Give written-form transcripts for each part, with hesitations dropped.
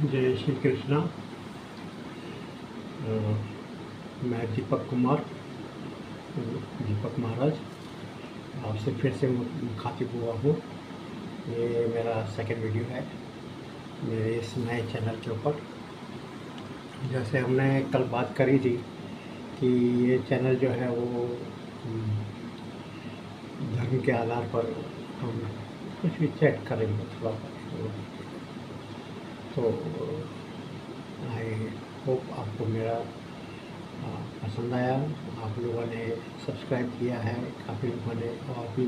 जय श्री कृष्णा। मैं दीपक कुमार, दीपक महाराज आपसे फिर से मुखातिब हुआ हूँ। ये मेरा सेकंड वीडियो है मेरे इस नए चैनल के ऊपर। जैसे हमने कल बात करी थी कि ये चैनल जो है वो धर्म के आधार पर हम कुछ भी चैट करेंगे थोड़ा। तो आई होप आपको मेरा पसंद आया। आप लोगों ने सब्सक्राइब किया है, काफ़ी लोगों ने, और भी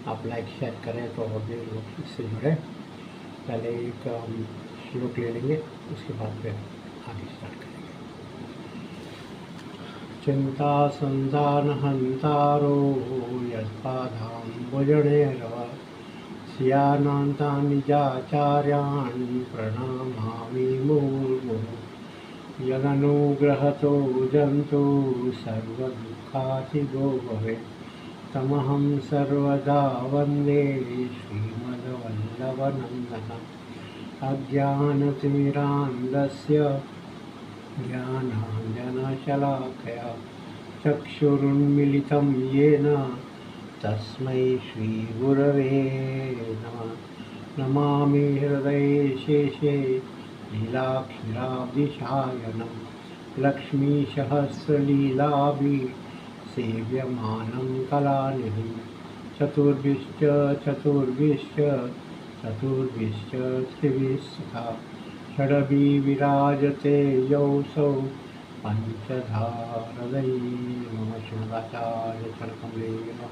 आप लाइक शेयर करें तो और भी लोग इससे जुड़े। पहले एक हम श्लोक ले लेंगे, उसके बाद फिर आगे स्टार्ट करेंगे। चिंता संधान हंतारो यत्पादाम्बुजनेरव सियानान्ता निजाचार्यान् प्रणमामि मुहुर्मुहुः। यदनुग्रहतो जन्तु सर्वदुःखातिगो भवेत् तमहं सर्वदा वन्दे श्रीमद्वल्लभनन्दनम्। अज्ञानतिमिरान्धस्य ज्ञानाञ्जनशलाकया चक्षुरुन्मिलितं येन तस्मै श्रीगुरवे नमः। नमामि हृदये शेषे लीलाक्षिराब्धिशायनं लक्ष्मीसहस्रलीलाभिः सेव्यमानं कलानिधिं। चतुर्भिश्च त्रिभिः सखा षडभि विराजते यौसौ पंचधा हृदये। मम श्रीमदाचार्य चरणकमले नमः।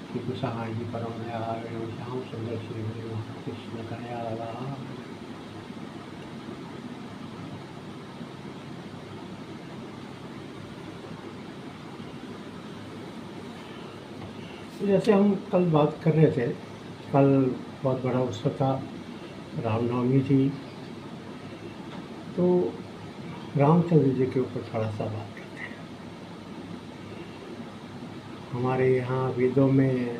श्री कुशाई परमयाय नमः। श्याम सुंदर श्री कृष्ण कन्हैया लाल। जैसे हम कल बात कर रहे थे, कल बहुत बड़ा उत्सव था, रामनवमी थी, तो रामचंद्र जी के ऊपर थोड़ा सा बात करते हैं। हमारे यहाँ वेदों में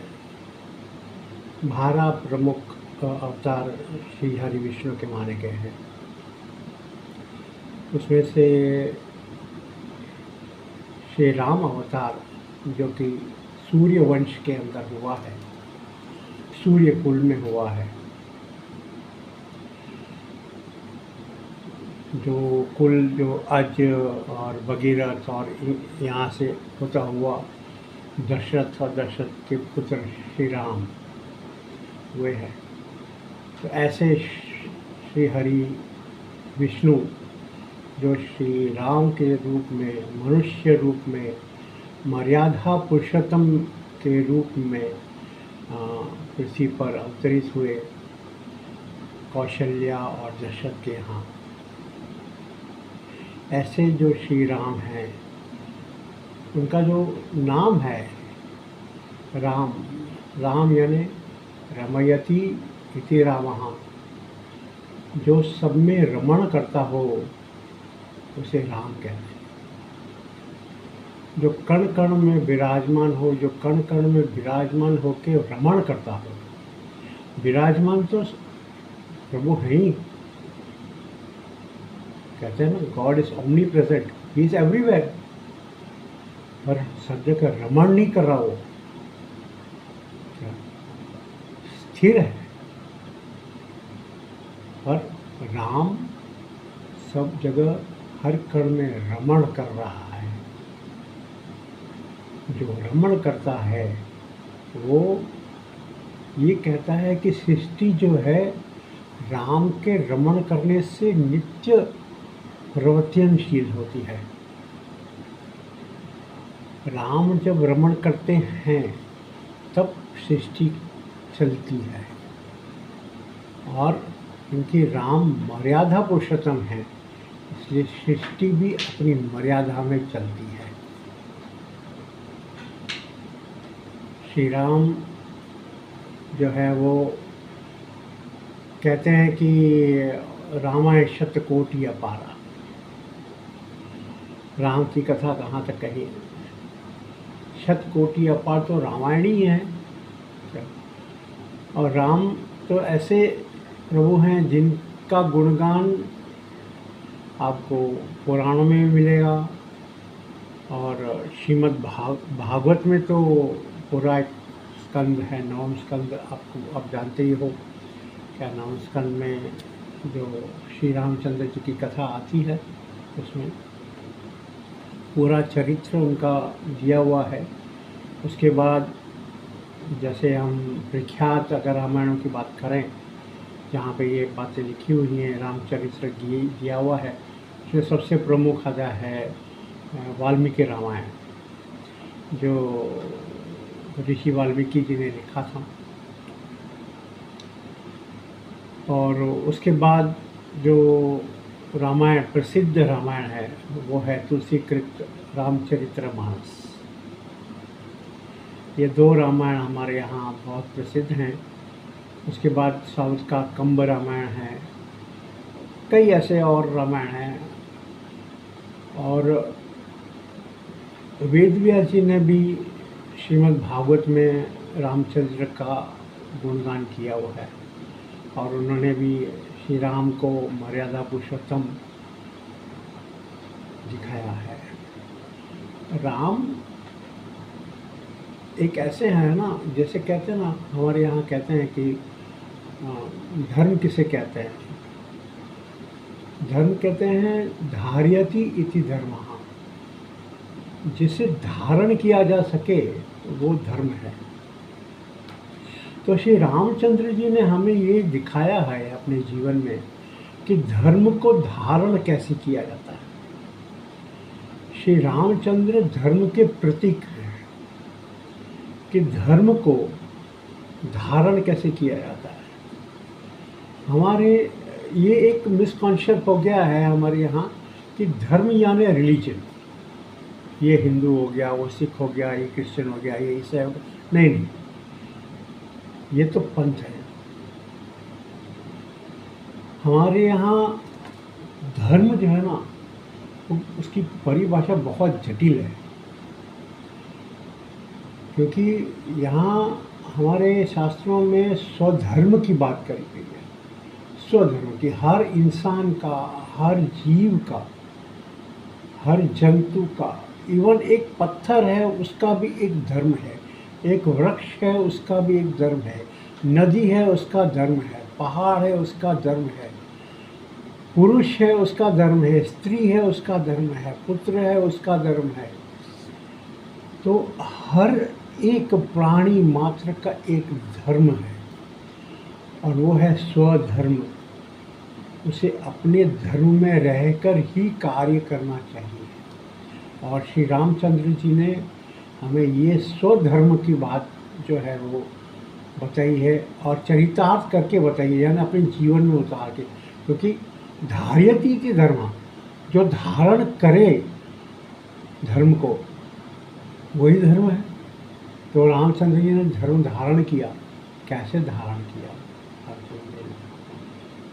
12 प्रमुख अवतार श्री हरि विष्णु के माने गए हैं। उसमें से श्री राम अवतार जो कि सूर्य वंश के अंदर हुआ है, सूर्य कुल में हुआ है, जो कुल जो अज और भगीरथ और यहाँ से होता हुआ दशरथ और दशरथ के पुत्र श्री राम वे हैं। तो ऐसे श्री हरि विष्णु जो श्री राम के रूप में, मनुष्य रूप में, मर्यादा पुरुषोत्तम के रूप में पृथ्वी पर अवतरित हुए कौशल्या और दशरथ के यहाँ। ऐसे जो श्री राम हैं, उनका जो नाम है राम, राम यानी रमयति इति रामः, जो सब में रमण करता हो उसे राम कहते हैं। जो कण कण में विराजमान हो, जो कण कण में विराजमान होके रमण करता हो। विराजमान तो प्रभु हैं ही, कहते हैं ना, God is omni present, he is everywhere, पर सब जगह रमण नहीं कर रहा, वो स्थिर है। पर राम सब जगह हर कण में रमण कर रहा है। जो रमण करता है वो ये कहता है कि सृष्टि जो है राम के रमण करने से नित्य प्रवर्तनशील होती है। राम जब रमण करते हैं तब सृष्टि चलती है, और क्योंकि राम मर्यादा पुरुषोत्तम है इसलिए सृष्टि भी अपनी मर्यादा में चलती है। श्री राम जो है वो कहते हैं कि रामायण शतकोटि अपारा। राम की कथा कहाँ तक कही, शतकोटि अपार तो रामायण ही है। और राम तो ऐसे प्रभु हैं जिनका गुणगान आपको पुराणों में भी मिलेगा, और भागवत में तो पूरा एक स्कंद है, नवम स्कंद, आपको आप जानते ही हो क्या। नवम स्कंद में जो श्री रामचंद्र जी की कथा आती है, उसमें पूरा चरित्र उनका दिया हुआ है। उसके बाद जैसे हम प्रख्यात अगर रामायणों की बात करें, जहाँ पे ये बातें लिखी हुई हैं, रामचरित्र दिया हुआ है, उसमें सबसे प्रमुख आता है वाल्मीकि रामायण, जो ऋषि वाल्मीकि जी ने लिखा था। और उसके बाद जो रामायण, प्रसिद्ध रामायण है, वो है तुलसीकृत रामचरितमानस। ये दो रामायण हमारे यहाँ बहुत प्रसिद्ध हैं। उसके बाद साउथ का कंब रामायण है, कई ऐसे और रामायण हैं। और वेद व्यास जी ने भी श्रीमद् भागवत में रामचंद्र का गुणगान किया हुआ है, और उन्होंने भी श्री राम को मर्यादा पुरुषोत्तम दिखाया है। राम एक ऐसे हैं ना, जैसे कहते हैं ना, हमारे यहाँ कहते हैं कि धर्म किसे कहते हैं। धर्म कहते हैं धार्यति इति धर्मः, जिसे धारण किया जा सके वो धर्म है। तो श्री रामचंद्र जी ने हमें ये दिखाया है अपने जीवन में कि धर्म को धारण कैसे किया जाता है। श्री रामचंद्र धर्म के प्रतीक हैं कि धर्म को धारण कैसे किया जाता है। हमारे ये एक मिसकॉन्सेप्ट हो गया है हमारे यहाँ कि धर्म यानी रिलीजन, ये हिंदू हो गया, वो सिख हो गया, ये क्रिश्चियन हो गया, ये ईसाई हो गया। नहीं, ये तो पंथ है। हमारे यहाँ धर्म जो है ना, उसकी परिभाषा बहुत जटिल है, क्योंकि यहाँ हमारे शास्त्रों में स्वधर्म की बात करी गई है। स्वधर्म की, हर इंसान का, हर जीव का, हर जंतु का, इवन एक पत्थर है उसका भी एक धर्म है, एक वृक्ष है उसका भी एक धर्म है, नदी है उसका धर्म है, पहाड़ है उसका धर्म है, पुरुष है उसका धर्म है, स्त्री है उसका धर्म है, पुत्र है उसका धर्म है। तो हर एक प्राणी मात्र का एक धर्म है, और वो है स्वधर्म। उसे अपने धर्म में रहकर ही कार्य करना चाहिए। और श्री रामचंद्र जी ने हमें ये स्वधर्म की बात जो है वो बताई है, और चरितार्थ करके बताई है, यानी अपने जीवन में उतार के। क्योंकि धार्यति इति धर्म, जो धारण करे धर्म को, वही धर्म है। तो रामचंद्र जी ने धर्म धारण किया। कैसे धारण किया?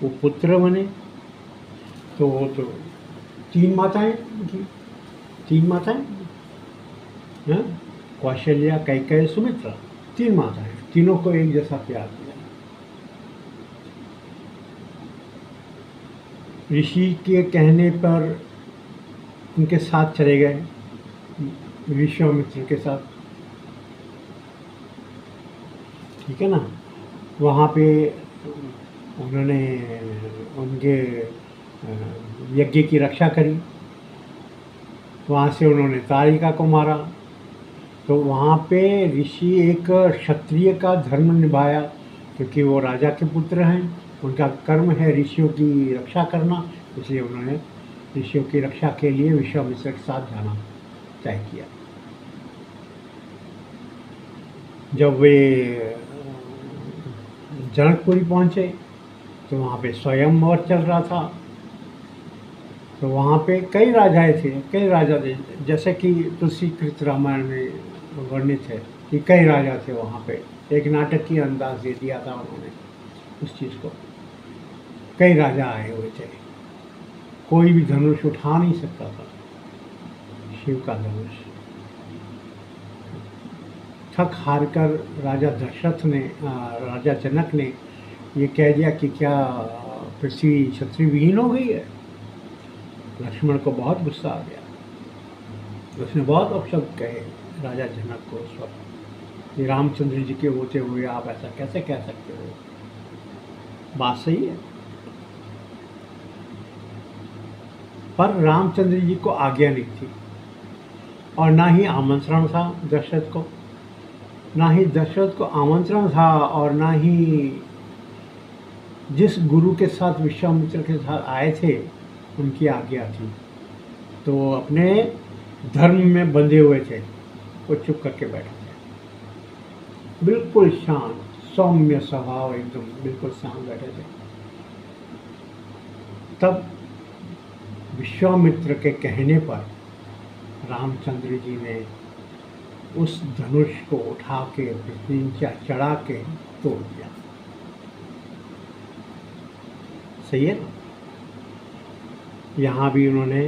वो पुत्र बने, तो वो तो तीन माताएं उनकी, तीन माताएं, कौशल्या, कैकेयी, सुमित्रा, तीन माताएं, तीनों को एक जैसा प्यार दिया। ऋषि के कहने पर उनके साथ चले गए, विश्वामित्र के साथ, ठीक है ना। वहाँ पे उन्होंने उनके यज्ञ की रक्षा करी। वहाँ से उन्होंने तारिका को मारा। तो वहाँ पे ऋषि एक क्षत्रिय का धर्म निभाया, क्योंकि वो राजा के पुत्र हैं, उनका कर्म है ऋषियों की रक्षा करना, इसलिए उन्होंने ऋषियों की रक्षा के लिए विश्वामित्र के साथ जाना तय किया। जब वे जनकपुरी पहुँचे तो वहाँ पे स्वयंवर चल रहा था। तो वहाँ पे कई राजाएं थे, कई राजा थे, जैसे कि तुलसीकृत रामायण में वर्णित है कि कई राजा थे वहाँ पे। एक नाटक की अंदाज दे दिया था उन्होंने उस चीज़ को। कई राजा आए हुए थे, कोई भी धनुष उठा नहीं सकता था, शिव का धनुष। थक हार कर राजा दशरथ ने, राजा जनक ने ये कह दिया कि क्या पृथ्वी क्षत्रिय विहीन हो गई है। लक्ष्मण को बहुत गुस्सा आ गया। उसने बहुत अपशब्द कहे राजा जनक को उस वक्त कि रामचंद्र जी के होते हुए आप ऐसा कैसे कह सकते हो, बात सही है। पर रामचंद्र जी को आज्ञा नहीं थी और ना ही आमंत्रण था दशरथ को, ना ही दशरथ को आमंत्रण था और ना ही जिस गुरु के साथ विश्वामित्र के साथ आए थे उनकी आज्ञा थी। तो वो अपने धर्म में बंधे हुए थे, वो चुप करके बैठे थे, बिल्कुल शांत, सौम्य स्वभाव, एकदम बिल्कुल शांत बैठे थे। तब विश्वामित्र के कहने पर रामचंद्र जी ने उस धनुष को उठा के नीचे चढ़ा के तोड़ दिया। सही है ना? यहाँ भी उन्होंने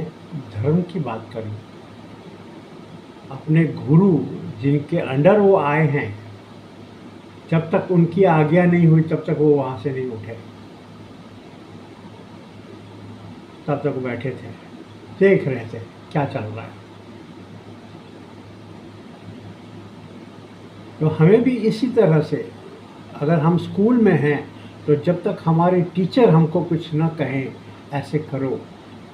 धर्म की बात करी। अपने गुरु जिनके अंडर वो आए हैं, जब तक उनकी आज्ञा नहीं हुई तब तक वो वहाँ से नहीं उठे, तब तक बैठे थे, देख रहे थे क्या चल रहा है। तो हमें भी इसी तरह से, अगर हम स्कूल में हैं तो जब तक हमारे टीचर हमको कुछ न कहें ऐसे करो,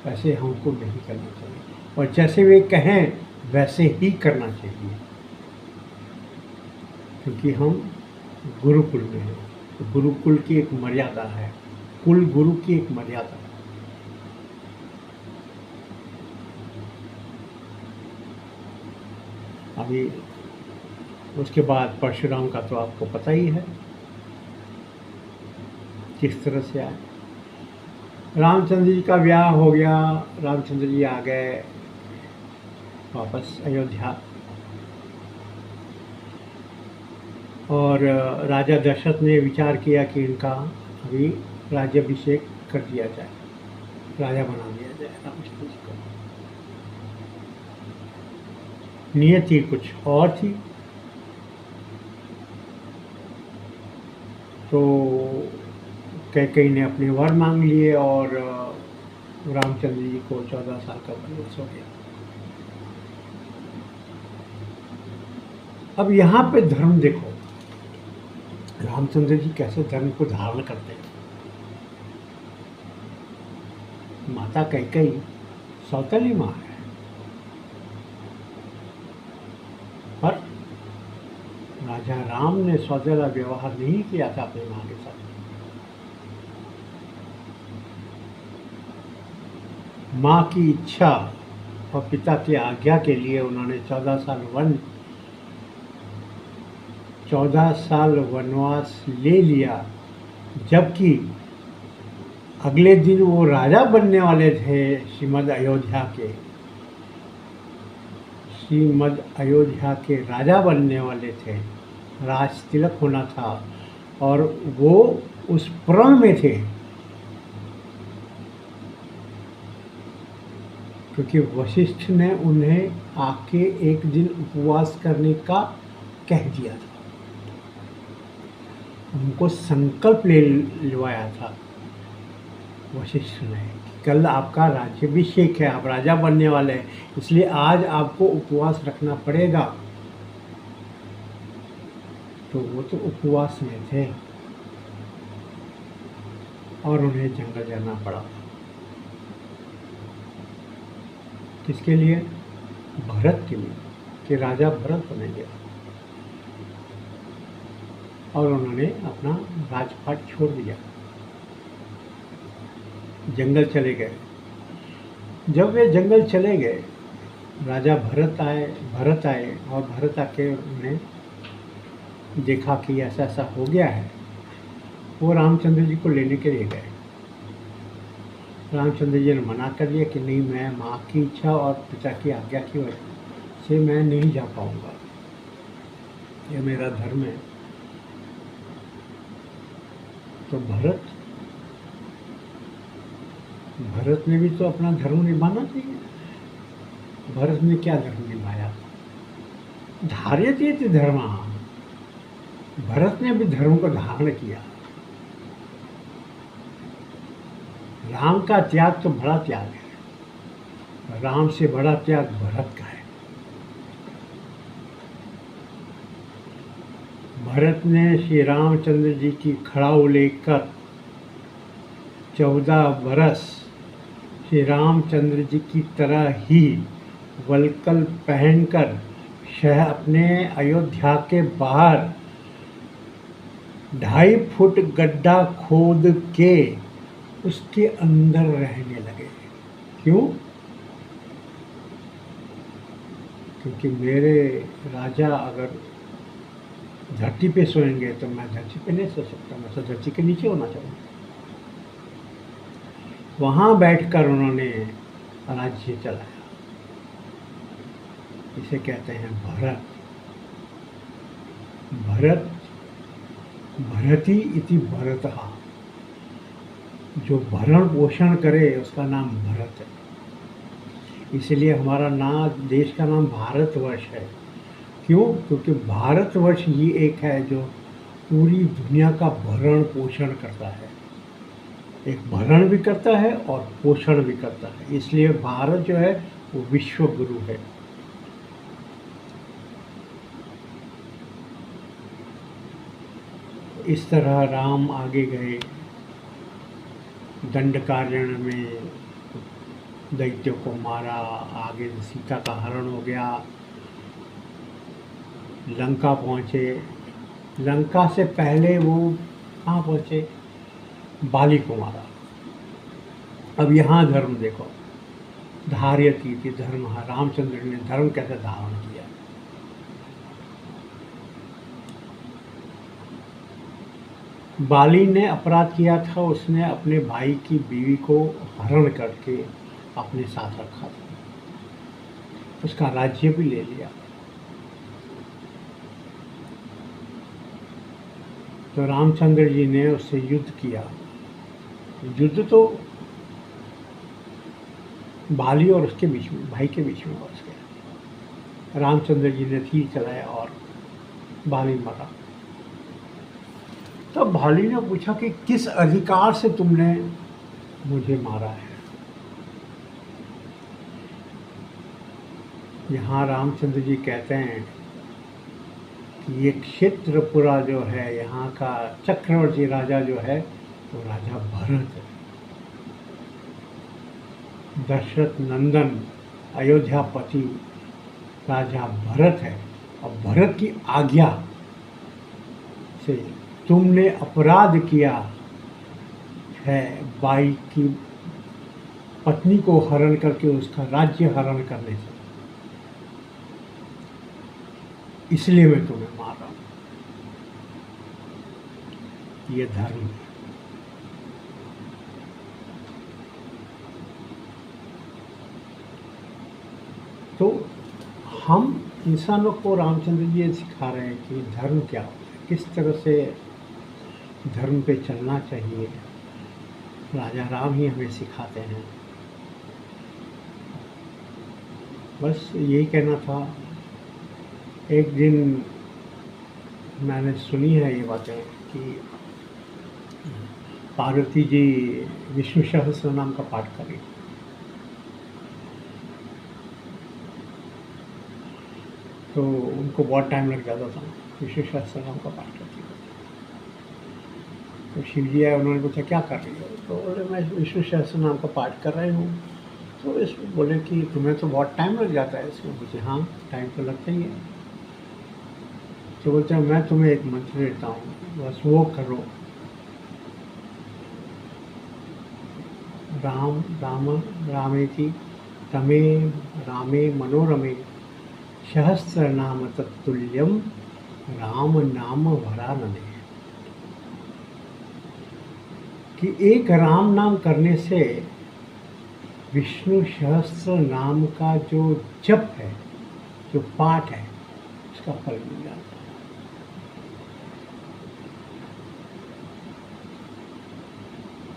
वैसे हमको नहीं करना चाहिए, और जैसे वे कहें वैसे ही करना चाहिए, क्योंकि हम गुरुकुल में हैं। तो गुरुकुल की एक मर्यादा है, कुल गुरु की एक मर्यादा है। अभी उसके बाद परशुराम का तो आपको पता ही है किस तरह से आए। रामचंद्र जी का ब्याह हो गया, रामचंद्र जी आ गए वापस अयोध्या, और राजा दशरथ ने विचार किया कि इनका अभी राज्याभिषेक कर दिया जाए, राजा बना दिया जाए रामचंद्र जी को। नियति कुछ और थी, तो कैकेयी ने अपने वर मांग लिए और रामचंद्र जी को 14 साल का वनवास हो गया। अब यहाँ पे धर्म देखो, रामचंद्र जी कैसे धर्म को धारण करते हैं। माता कैकेयी सौतेली माँ है, पर राजा राम ने सौतेला व्यवहार नहीं किया था अपनी माँ के साथ। माँ की इच्छा और पिता की आज्ञा के लिए उन्होंने 14 साल वनवास ले लिया, जबकि अगले दिन वो राजा बनने वाले थे श्रीमद् अयोध्या के राजा बनने वाले थे, राज तिलक होना था, और वो उस प्रण में थे, क्योंकि वशिष्ठ ने उन्हें आके एक दिन उपवास करने का कह दिया था, उनको संकल्प लिवाया था वशिष्ठ ने, कल आपका राज्याभिषेक है, आप राजा बनने वाले हैं, इसलिए आज आपको उपवास रखना पड़ेगा। तो वो तो उपवास में थे और उन्हें जंगल जाना पड़ा। किसके लिए? भरत के लिए, कि राजा भरत बनेंगे, और उन्होंने अपना राजपाट छोड़ दिया, जंगल चले गए। जब वे जंगल चले गए, राजा भरत आए और भरत आके उन्हें देखा कि ऐसा ऐसा हो गया है। वो रामचंद्र जी को लेने के लिए गए। रामचंद्र जी ने मना कर दिया कि नहीं, मैं माँ की इच्छा और पिता की आज्ञा की वजह से मैं नहीं जा पाऊँगा, ये मेरा धर्म है। तो भरत ने भी तो अपना धर्म निभाना चाहिए। भरत ने क्या धर्म निभाया? धार्यते धर्म। भरत ने भी धर्म को धारण किया। राम का त्याग तो बड़ा त्याग है, राम से बड़ा त्याग भरत का है। भरत ने श्री रामचंद्र जी की खड़ाऊ लेकर 14 बरस श्री रामचंद्र जी की तरह ही वलकल पहनकर अपने अयोध्या के बाहर 2.5 फुट गड्ढा खोद के उसके अंदर रहने लगे। क्यों? क्योंकि मेरे राजा अगर धरती पे सोएंगे तो मैं धरती पे नहीं सो सकता, मैं तो धरती के नीचे होना चाहिए। वहाँ बैठकर उन्होंने राज्य चलाया। इसे कहते हैं भरत। भरत भरती इति भरतः, जो भरण पोषण करे उसका नाम भरत है। इसलिए हमारा देश का नाम भारतवर्ष है। क्यों? क्योंकि भारतवर्ष ही एक है जो पूरी दुनिया का भरण पोषण करता है। एक भरण भी करता है और पोषण भी करता है। इसलिए भारत जो है वो विश्व गुरु है। इस तरह राम आगे गए, दंडकारण्य में दैत्यों को मारा, आगे सीता का हरण हो गया, लंका पहुँचे। लंका से पहले वो कहाँ पहुँचे? बाली को मारा। अब यहाँ धर्म देखो, धार्यति इति धर्म, रामचंद्र ने धर्म कैसे धारण किया। बाली ने अपराध किया था, उसने अपने भाई की बीवी को हरण करके अपने साथ रखा था, उसका राज्य भी ले लिया। तो रामचंद्र जी ने उससे युद्ध किया। युद्ध तो बाली और उसके बीच में, भाई के बीच में बस गया। रामचंद्र जी ने तीर चलाया और बाली मरा। तब बाली ने पूछा कि किस अधिकार से तुमने मुझे मारा है। यहाँ रामचंद्र जी कहते हैं कि ये क्षेत्र पूरा जो है, यहाँ का चक्रवर्ती राजा जो है वो राजा भरत है। दशरथ नंदन अयोध्यापति राजा भरत है। और भरत की आज्ञा से तुमने अपराध किया है, बाई की पत्नी को हरण करके उसका राज्य हरण करने से, इसलिए मैं तुम्हें मार रहा हूं। ये धर्म है। तो हम इंसानों को रामचंद्र जी ये सिखा रहे हैं कि धर्म क्या होता है, किस तरह से धर्म पे चलना चाहिए। राजा राम ही हमें सिखाते हैं। बस यही कहना था। एक दिन मैंने सुनी है ये बातें कि पार्वती जी विष्णु सहस्त्र नाम का पाठ करें। तो उनको बहुत टाइम लग जाता था विष्णु सहस्त्र नाम का पाठ करते। तो शिव जी आए, उन्होंने पूछा क्या कर रही हो? तो बोले मैं विष्णु सहस्त्र नाम का पाठ कर रही हूँ। तो इस बोले कि तुम्हें तो बहुत टाइम लग जाता है इसमें। मुझे हाँ, टाइम तो लगता ही है। तो बोलते हैं मैं तुम्हें एक मंत्र देता हूँ, बस वो करो। राम राम रामेति तमे रामे मनोरमे सहस्र नाम तत्तुल्यम राम नाम वरानने। कि एक राम नाम करने से विष्णु सहस्त्र नाम का जो जप है, जो पाठ है, उसका फल मिल जाता है।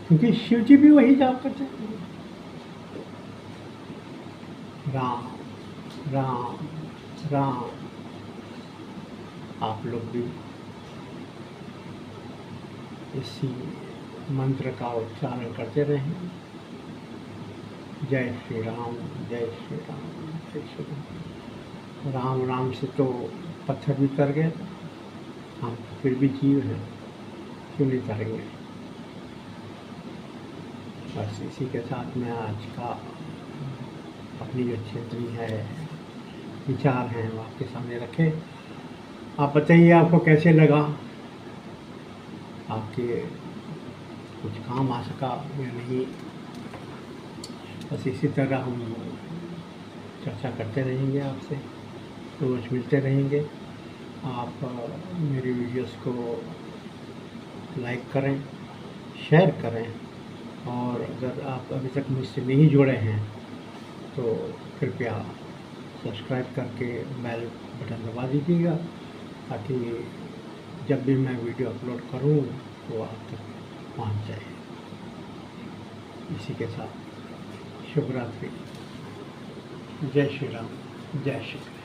क्योंकि शिव जी भी वही जाप करते हैं, राम राम राम। आप लोग भी इसी मंत्र का उच्चारण करते रहें। जय श्री राम, जय श्री राम, जय श्री राम। राम राम से तो पत्थर भी तर गए, हम फिर भी जीव हैं, क्यों नहीं तरेंगे। बस इसी के साथ मैं आज का अपनी जो चिंतनी है, विचार हैं, वो आपके सामने रखे। आप बताइए आपको कैसे लगा, आपके कुछ काम आ सका या नहीं। बस इसी तरह हम चर्चा करते रहेंगे, आपसे रोज़ मिलते रहेंगे। आप मेरी वीडियोस को लाइक करें, शेयर करें, और अगर आप अभी तक मुझसे नहीं जुड़े हैं तो कृपया सब्सक्राइब करके बेल बटन दबा दीजिएगा, ताकि जब भी मैं वीडियो अपलोड करूं तो आप तक पहुंच जाए। इसी के साथ शुभ रात्रि, जय श्री राम, जय श्री कृष्ण।